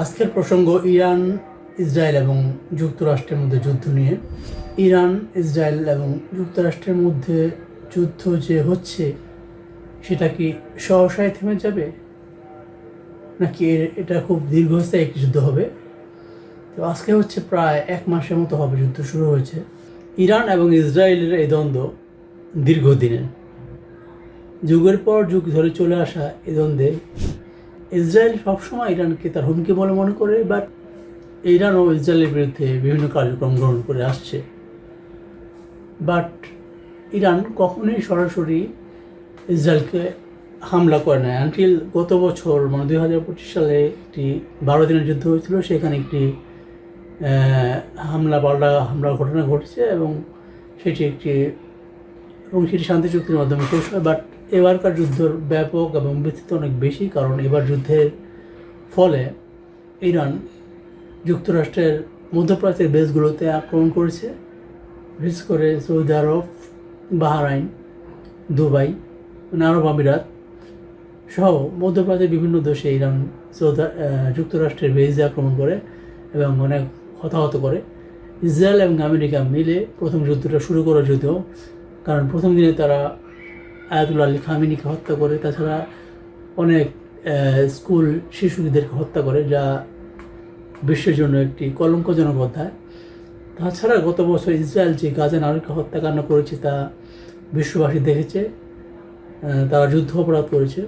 আজকের প্রসঙ্গ Iran, Israel এবং যুক্তরাষ্ট্রের মধ্যে যুদ্ধ নিয়ে। ইরান, ইসরায়েল এবং যুক্তরাষ্ট্রের মধ্যে যুদ্ধ যে হচ্ছে সেটা কি সহসায় থেমে যাবে, নাকি এটা খুব দীর্ঘস্থায়ী একটি যুদ্ধ হবে? তো আজকে হচ্ছে প্রায় 1 মাসের মতো হবে যুদ্ধ শুরু হয়েছে। ইরান এবং ইসরায়েলের এই দ্বন্দ্ব দীর্ঘদিনের, যুগের পর যুগ ধরে চলে আসা এই দ্বন্দ্বে ইসরায়েল সবসময় ইরানকে তার হুমকি বলে মনে করে, বাট ইরান ও ইসরায়েলের বিরুদ্ধে বিভিন্ন কার্যক্রম গ্রহণ করে আসছে। বাট ইরান কখনোই সরাসরি ইসরায়েলকে হামলা করে না, আনটিল গত বছর 2025 সালে একটি 12 দিনের যুদ্ধ হয়েছিল। সেখানে একটি হামলা ঘটনা ঘটেছে এবং সেটি শান্তি চুক্তির মাধ্যমে শেষ হয়। বাট এবারকার যুদ্ধের ব্যাপক এবং বিস্তৃত অনেক বেশি, কারণ এবার যুদ্ধের ফলে ইরান যুক্তরাষ্ট্রের মধ্যপ্রাচ্যের বেসগুলোতে আক্রমণ করেছে, বিশেষ করে সৌদি আরব, বাহরাইন, দুবাই, আরব আমিরাত সহ মধ্যপ্রাচ্যের বিভিন্ন দেশে ইরান যুক্তরাষ্ট্রের বেসে আক্রমণ করে এবং অনেক হতাহত করে। ইসরায়েল এবং আমেরিকা মিলে প্রথম যুদ্ধটা শুরু করে, যদিও কারণ প্রথম দিনে তারা আয়াতুল্লাহ আলী খামেনিকে হত্যা করে, তাছাড়া অনেক স্কুল শিশুদেরকে হত্যা করে, যা বিশ্বের জন্য একটি কলঙ্কজনক অধ্যায়। তাছাড়া গত বছর ইসরায়েল যে গাজা নারীকে হত্যাকাণ্ড করেছে তা বিশ্ববাসী দেখেছে, তারা যুদ্ধ অপরাধ করেছে।